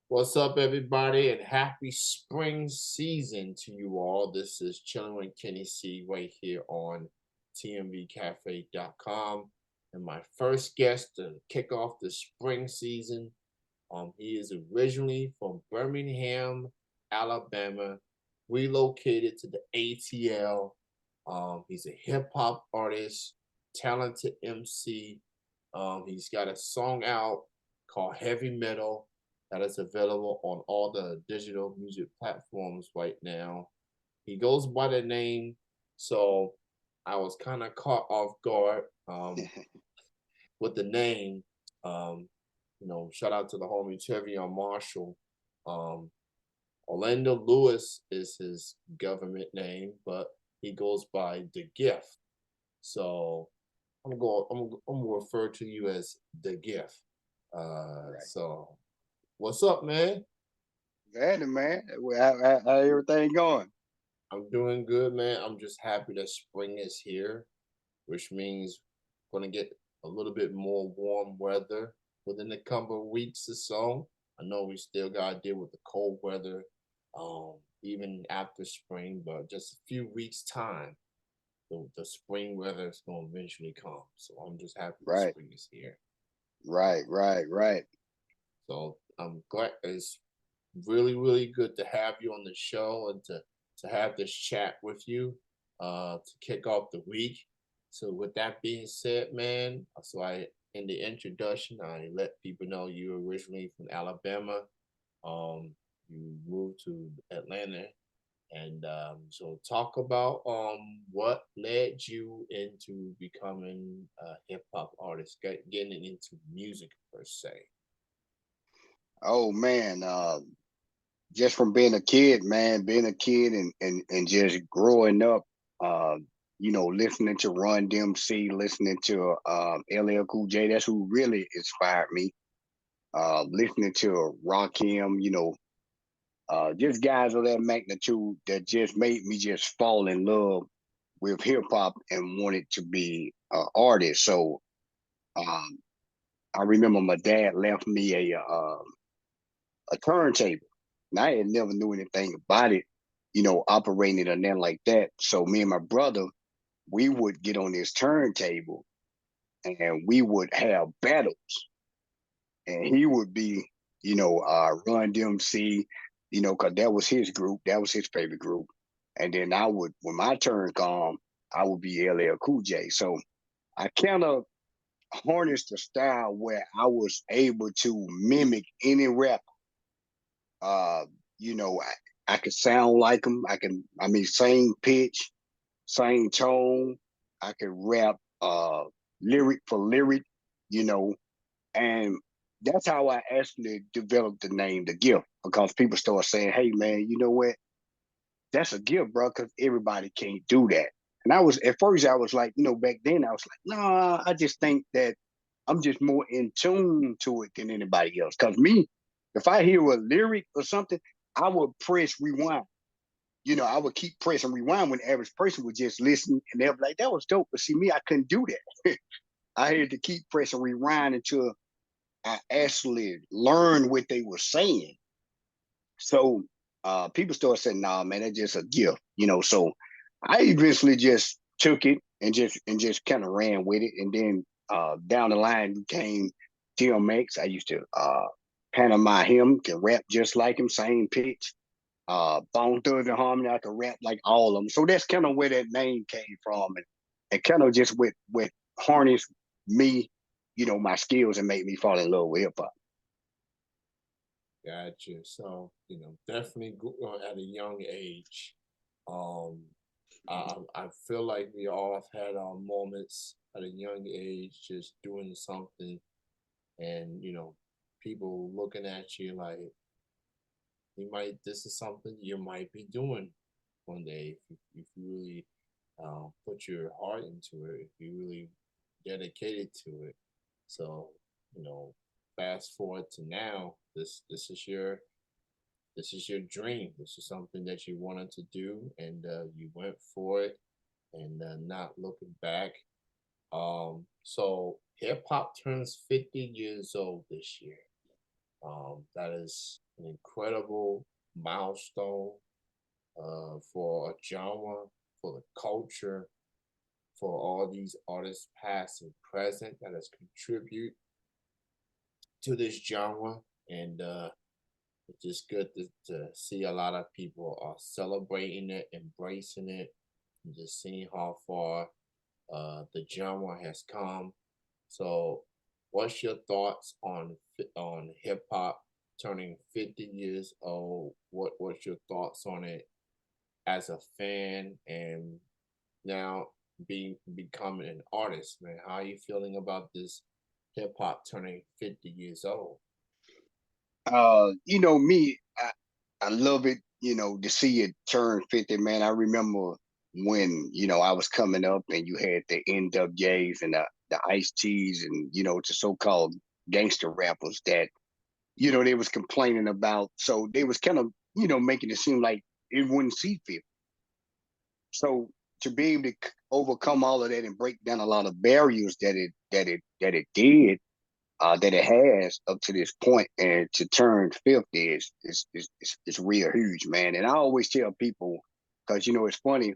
What's up, everybody, and happy spring season to you all. This is Chilling with Kenny C right here on tmvcafe.com. And my first guest to kick off the spring season, he is originally from Birmingham, Alabama, relocated to the ATL. He's a hip hop artist, talented MC. He's got a song out called Heavy Metal that is available on all the digital music platforms right now. He goes by the name, so I was kind of caught off guard with the name. Um, Shout out to the homie Trevion Marshall. Um, Orlando Lewis is his government name, but he goes by The Gift. So I'm gonna refer to you as The Gift. Right. So what's up, man? Glad man. How everything going? I'm doing good, man. I'm just happy that spring is here, which means we're gonna get a little bit more warm weather within a couple of weeks or so. I know we still gotta deal with the cold weather, even after spring, but just a few weeks time, the spring weather is gonna eventually come. So I'm just happy the Right. spring is here. Right. Um, Right. Right. so I'm glad it's really good to have you on the show and to have this chat with you to kick off the week. So with that being said, man, so I in the introduction I let people know you originally from Alabama. Um, you moved to Atlanta, and so talk about what led you into becoming a hip hop artist, getting into music per se. Oh man. Just from being a kid, man, being a kid and just growing up, uh, listening to Run DMC, listening to LL Cool J. That's who really inspired me. Listening to Rakim, just guys of that magnitude that just made me just fall in love with hip hop and wanted to be an artist. So um, I remember my dad left me a turntable, and I had never knew anything about it, operating it or nothing like that. So me and my brother, we would get on this turntable and we would have battles, and he would be, Run DMC, because that was his group, that was his favorite group, and then I would, when my turn come, I would be LL Cool J. So I kind of harnessed the style where I was able to mimic any rap. Uh, I could sound like them. Same pitch, same tone. I could rap lyric for lyric, you know, and that's how I actually developed the name The Gift, because people start saying, "Hey, man, you know what? That's a gift, bro, because everybody can't do that." And I was, at first, I was like, back then, I was like, "No, nah, I just think that I'm just more in tune to it than anybody else." Because me, if I hear a lyric or something, I would press rewind. I would keep pressing rewind when the average person would just listen and they'll be like, "That was dope." But see, me, I couldn't do that. I had to keep pressing rewind until I actually learned what they were saying. So people started saying, "Nah, man, that's just a gift." So I eventually just took it and just kind of ran with it, and then down the line became DMX. I used to pantomime him, can rap just like him, same pitch. Bone Thugs and Harmony, I could rap like all of them. So that's kind of where that name came from, and kind of just with harness me, my skills, and made me fall in love with hip hop. Gotcha. So, definitely at a young age. Um, I feel like we all have had our moments at a young age just doing something and, people looking at you like, this is something you might be doing one day if you really put your heart into it, if you really dedicated to it. So, you know, fast forward to now, this is your dream. This is something that you wanted to do, and you went for it, and not looking back. So hip hop turns 50 years old this year. That is an incredible milestone for a genre, for the culture, for all these artists, past and present, that has contribute to this genre. And it's just good to see a lot of people are celebrating it, embracing it, and just seeing how far the genre has come. So, what's your thoughts on hip hop turning 50 years old? What's your thoughts on it as a fan and now becoming an artist, man? How are you feeling about this hip hop turning 50 years old? Me, I love it, to see it turn 50, man. I remember when, I was coming up and you had the NWAs and the Ice T's and, the so-called gangster rappers that, they was complaining about. So they was kind of, making it seem like it wouldn't see fit. So to be able to overcome all of that and break down a lot of barriers that it did, that it has up to this point, and to turn 50 is real huge, man. And I always tell people, because it's funny.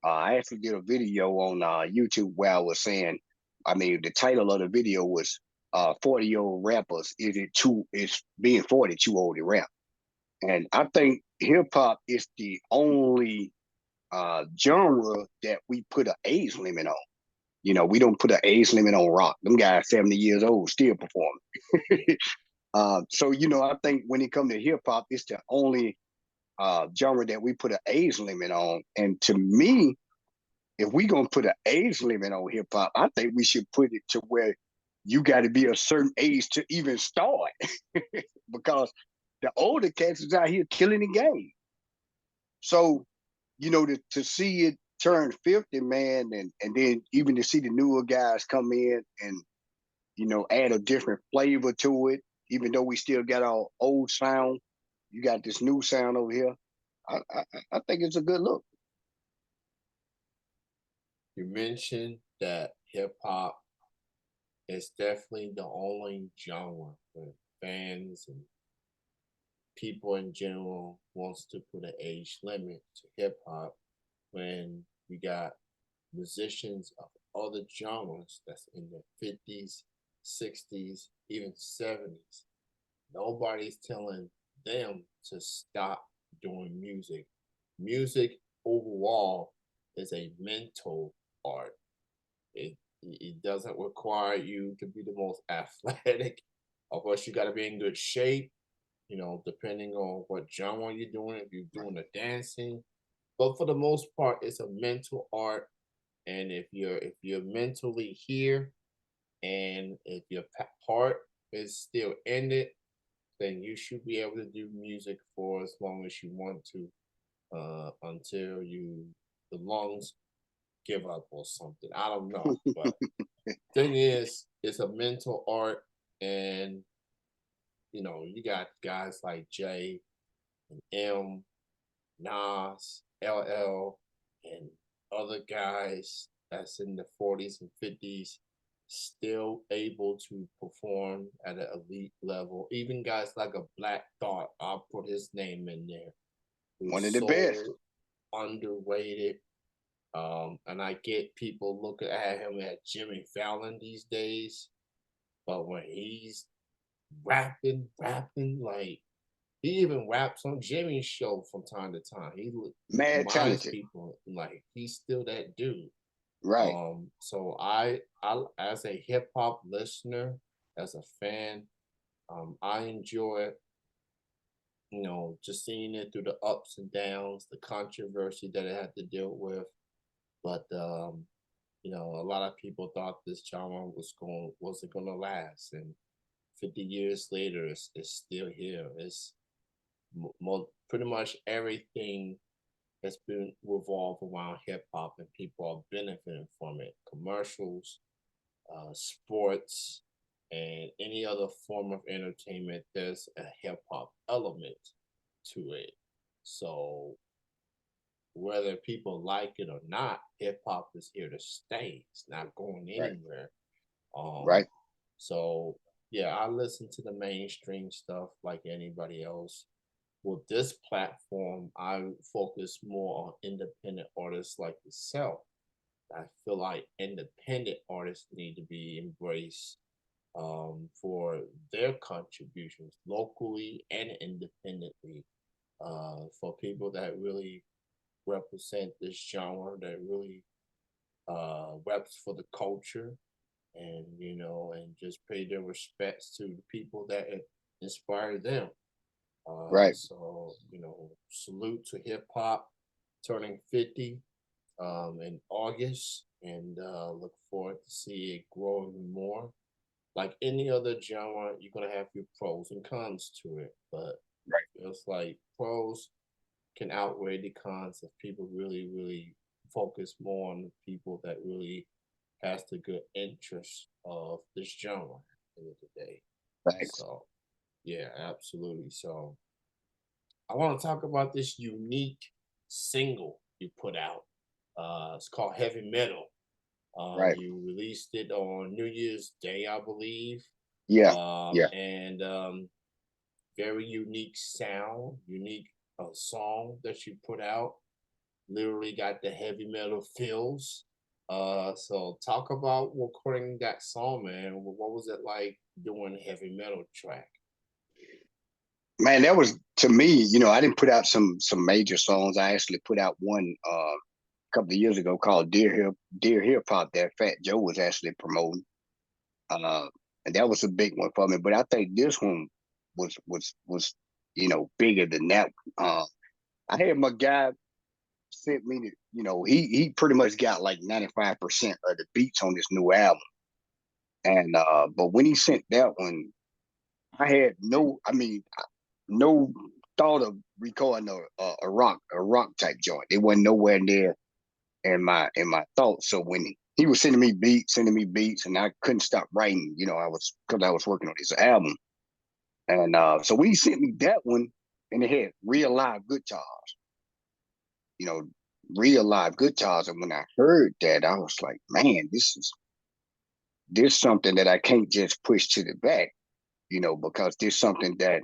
I actually did a video on YouTube where I was saying, I mean, the title of the video was 40-year-old rappers. Is being 40 too old to rap? And I think hip hop is the only genre that we put an age limit on. We don't put an age limit on rock. Them guys 70 years old still performing. So I think when it comes to hip hop, it's the only genre that we put an age limit on. And to me, if we gonna put an age limit on hip hop, I think we should put it to where you got to be a certain age to even start, because the older cats is out here killing the game. So to see it turn 50, man, and then even to see the newer guys come in and add a different flavor to it, even though we still got our old sound, you got this new sound over here. I think it's a good look. You mentioned that hip hop is definitely the only genre where fans and people in general wants to put an age limit to hip hop when we got musicians of other genres that's in their 50s, 60s, even 70s. Nobody's telling them to stop doing music. Music overall is a mental art. It doesn't require you to be the most athletic. Of course, you got to be in good shape, depending on what genre you're doing, if you're doing the dancing. But for the most part, it's a mental art. And if you're mentally here, and if your heart is still in it, then you should be able to do music for as long as you want to, until the lungs give up or something. I don't know, but thing is, it's a mental art, and you got guys like Jay and M, Nas, LL, and other guys that's in the 40s and 50s still able to perform at an elite level. Even guys like a Black Thought, I'll put his name in there, One who's of the best. so underrated. And I get people looking at him at Jimmy Fallon these days, but when he's rapping like he even raps on Jimmy's show from time to time. He Mad reminds talented. people like he's still that dude. Right. So I as a hip hop listener, as a fan, I enjoy just seeing it through the ups and downs, the controversy that it had to deal with. But a lot of people thought this genre wasn't gonna last, and 50 years later, it's still here. It's pretty much everything has been revolved around hip hop, and people are benefiting from it. Commercials, sports, and any other form of entertainment, there's a hip hop element to it. So whether people like it or not, hip hop is here to stay. It's not going Right. anywhere. Um, Right. so yeah, I listen to the mainstream stuff like anybody else. With this platform, I focus more on independent artists like yourself. I feel like independent artists need to be embraced for their contributions locally and independently. For people that really represent this genre, that really reps for the culture, and and just pay their respects to the people that inspire them. Right. So salute to hip hop turning 50 in August, and look forward to see it grow even more. Like any other genre, you're gonna have your pros and cons to it, but Right. it's like pros can outweigh the cons if people really, really focus more on the people that really has the good interest of this genre at the end of the day. Thanks. So yeah, absolutely. So I want to talk about this unique single you put out. It's called Heavy Metal. Right. You released it on New Year's Day, I believe. Yeah. Yeah. And very unique sound, unique song that you put out. Literally got the heavy metal feels. So talk about recording that song, man. What was it like doing a heavy metal track? Man, that was to me, I didn't put out some major songs. I actually put out one a couple of years ago called Dear Hip Hop that Fat Joe was actually promoting. Uh and that was a big one for me. But I think this one was bigger than that. I had my guy sent me he pretty much got like 95% of the beats on this new album. And but when he sent that one, I had no thought of recording a rock type joint. It wasn't nowhere near in my thoughts. So when he was sending me beats, and I couldn't stop writing. I was working on this album, and so when he sent me that one, and it had real live guitars, you know, real live guitars, and when I heard that, I was like, man, this something that I can't just push to the back, because there's something that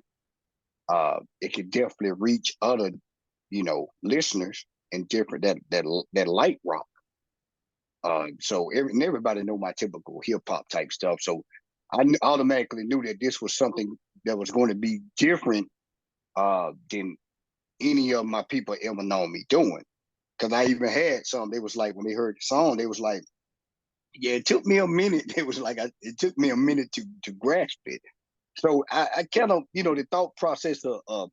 it could definitely reach other listeners and different that like rock. So everybody know my typical hip hop type stuff. So automatically knew that this was something that was going to be different than any of my people ever known me doing. Because I even had some. They was like, when they heard the song, they was like, "Yeah, it took me a minute." It was like, it took me a minute to grasp it. So I kind of, the thought process of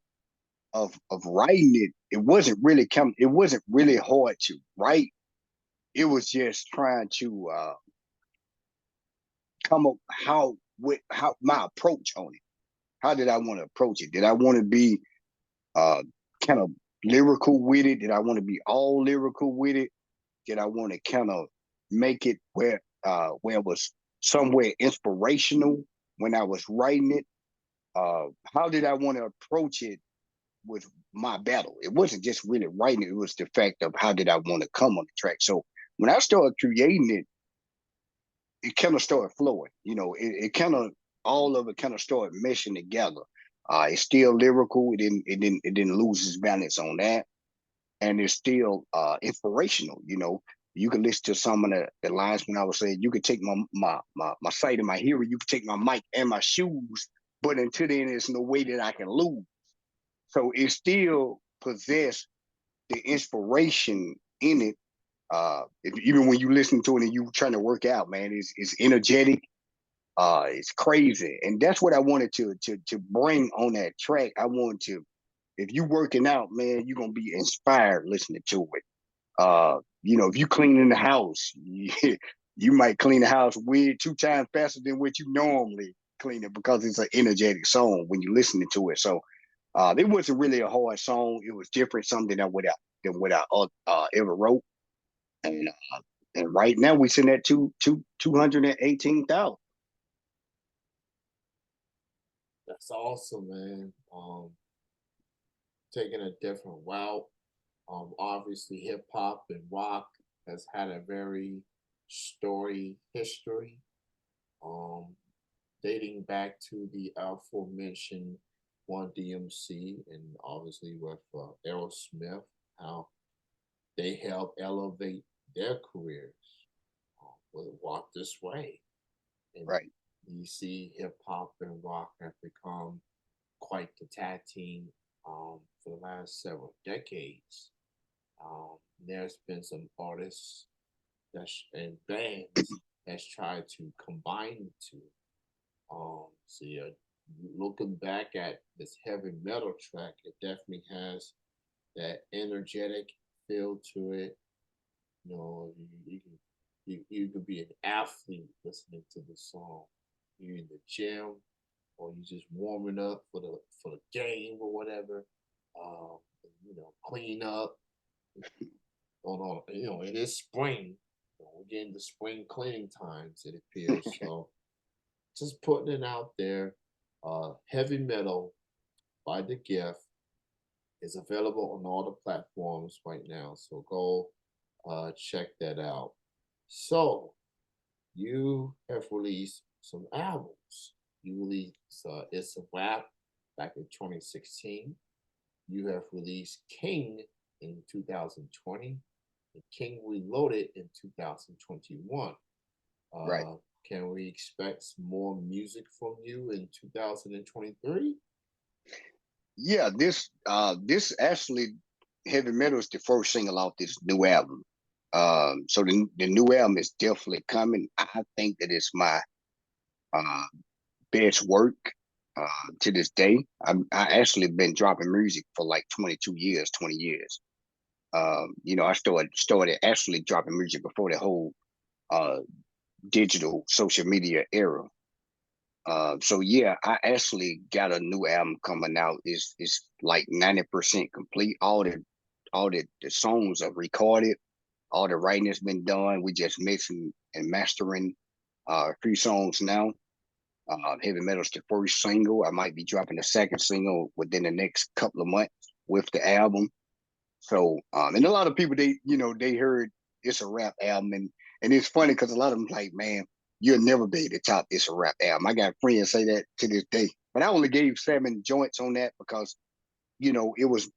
writing it, it wasn't really hard to write. It was just trying to come up how my approach on it. How did I want to approach it? Did I want to be uh kind of lyrical with it? Did I want to be all lyrical with it? Did I want to kind of make it where it was somewhere inspirational when I was writing it? How did I want to approach it with my battle? It wasn't just really writing it, it was the fact of how did I want to come on the track. So when I started creating it, it kind of started flowing. It kind of all of it kind of started meshing together. It's still lyrical. It didn't lose its balance on that, and it's still inspirational. You can listen to some of the lines when I was saying you could take my sight and my hearing. You could take my mic and my shoes, but until then, there's no way that I can lose. So it still possess the inspiration in it. Even when you listen to it and you trying to work out, man, it's energetic. It's crazy, and that's what I wanted to bring on that track. I want to, if you working out, man, you're gonna be inspired listening to it. If you cleaning the house, you might clean the house weird 2 times faster than what you normally clean it because it's an energetic song when you're listening to it. So it wasn't really a hard song. It was different, something that what I ever wrote. And right now we sitting at 218,000. That's awesome, man. Taking a different route. Obviously, hip hop and rock has had a very story history. Um, dating back to the aforementioned One DMC and obviously with Aerosmith, how they helped elevate their careers with Walk This Way. And Right. you see hip hop and rock have become quite the tag team for the last several decades. There's been some artists and bands that's tried to combine the two. So yeah, looking back at this heavy metal track, it definitely has that energetic feel to it. You know, you could be an athlete listening to the song. You're in the gym, or you just warming up for the game or whatever. Um, clean up. On it is spring. We're getting the spring cleaning times. It appears so. Just putting it out there. Heavy metal by The Gift is available on all the platforms right now. So go check that out. So you have released some albums. You released It's a Rap back in 2016. You have released King in 2020 and King Reloaded in 2021. Right. Can we expect more music from you in 2023? Yeah, this actually Heavy Metal is the first single off this new album. So the new album is definitely coming. I think that it's my uh best work to this day. I actually been dropping music for like 22 years, 20 years. I started actually dropping music before the whole uh digital social media era. So yeah, I actually got a new album coming out. It's like 90% complete. All the songs are recorded. All the writing has been done. We just mixing and mastering a few songs now. Heavy Metal's the first single. I might be dropping the second single within the next couple of months with the album. So, and a lot of people they heard it's a rap album, and it's funny because a lot of them like, man, you'll never be able to top this a rap album. I got friends say that to this day, but I only gave 7 joints on that because it was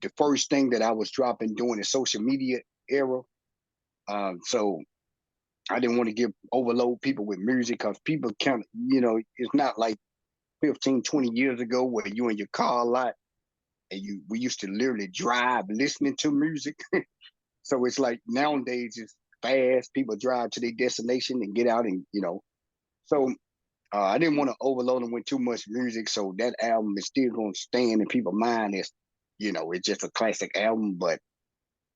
the first thing that I was dropping during the social media era. So I didn't want to give overload people with music because people kind of, it's not like 15, 20 years ago where you in your car a lot and we used to literally drive listening to music. So it's like nowadays it's fast. People drive to their destination and get out and. So I didn't want to overload them with too much music. So that album is still going to stand in people's mind as, it's just a classic album. But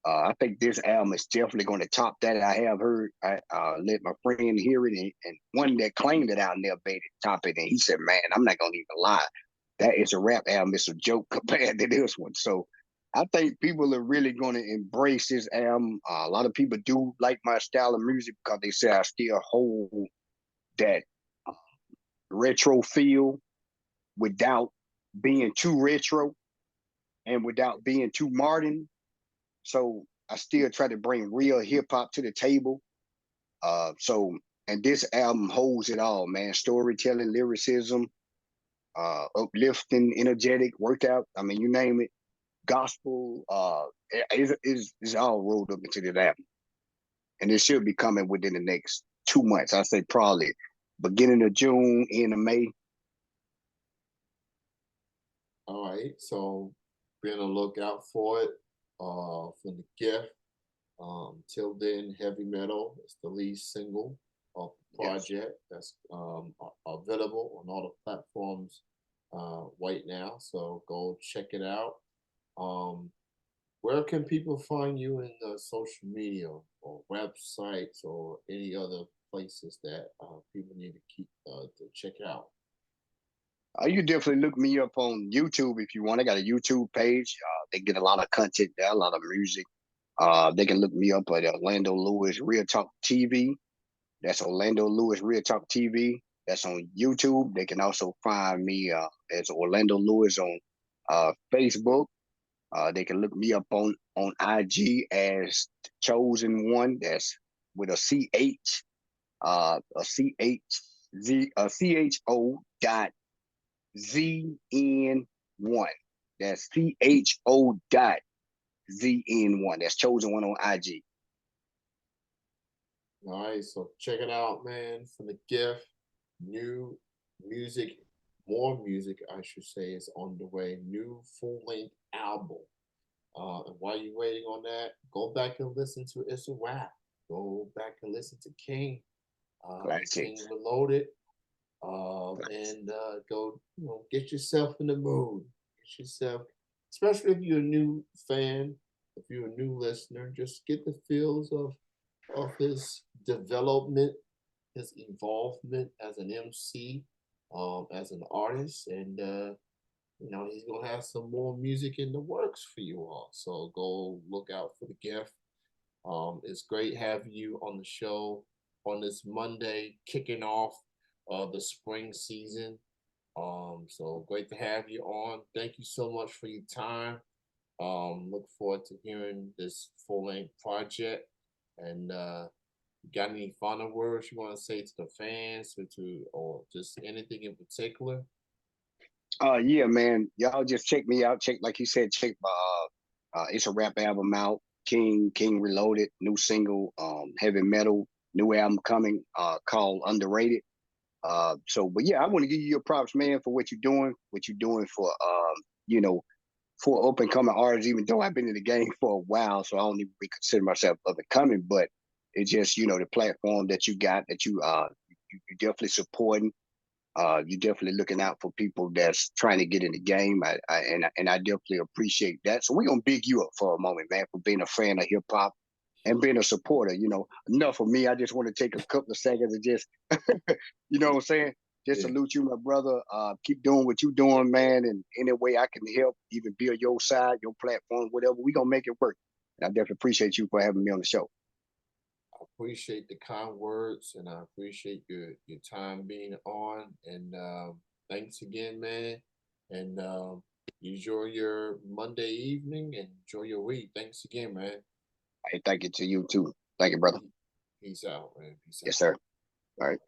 I think this album is definitely going to top that. I have heard. I let my friend hear it, and one that claimed that I'll never be able to top it, and he said, "Man, I'm not going to even lie. That is a rap album. It's a joke compared to this one." So I think people are really going to embrace this album. A lot of people do like my style of music because they say I still hold that retro feel without being too retro and without being too modern. So I still try to bring real hip hop to the table. And this album holds it all, man. Storytelling, lyricism, uplifting, energetic, workout. I mean, you name it. Gospel. Is all rolled up into the album, and it should be coming within the next 2 months. I say probably beginning of June, end of May. All right, so be on the lookout for it. From The Gift. Till then, Heavy Metal is the lead single of the project that's available on all the platforms right now. So go check it out. Where can people find you in the social media or websites or any other places that people need to keep to check out? You definitely look me up on YouTube if you want. I got a YouTube page. They get a lot of content there, a lot of music. They can look me up at Orlando Lewis Real Talk TV. That's Orlando Lewis Real Talk TV. That's on YouTube. They can also find me as Orlando Lewis on Facebook. They can look me up on IG as Chosen One. That's with a CH, a CH. CHO.ZN1. That's CHO.ZN1. That's Chosen One on IG. All right, so check it out, man. For the gift, new music, more music, I should say, is on the way. New full length album. And while you're waiting on that, go back and listen to It's a Wrap. Go back and listen to King, King Classics. Reloaded, and go, get yourself in the mood. Get yourself, especially if you're a new fan, if you're a new listener, just get the feels of his development, his involvement as an MC, as an artist, and he's gonna have some more music in the works for you all. So go look out for the gift. It's great having you on the show on this Monday, kicking off the spring season. So great to have you on. Thank you so much for your time. Look forward to hearing this full length project. And got any final words you want to say to the fans or just anything in particular? Yeah, man. Y'all just check me out. Check, like you said, check my It's a Rap album out. King Reloaded, new single, heavy metal, new album coming, called Underrated. But yeah, I want to give you your props, man, for what you're doing for you know, for up and coming artists, even though I've been in the game for a while, so I don't even consider myself up and coming, but it's just, the platform that you got, that you definitely supporting. You're definitely looking out for people that's trying to get in the game. I definitely appreciate that. So we're gonna big you up for a moment, man, for being a fan of hip hop and being a supporter. Enough of me. I just want to take a couple of seconds and just, what I'm saying? Just Yeah. salute you, my brother. Keep doing what you're doing, man. And any way I can help, even build your side, your platform, whatever, we gonna make it work. And I definitely appreciate you for having me on the show. I appreciate the kind words, and I appreciate your time being on. And thanks again, man. And enjoy your Monday evening and enjoy your week. Thanks again, man. Hey, thank you to you too. Thank you, brother. Peace out, man. Peace Yes, out. sir. All right.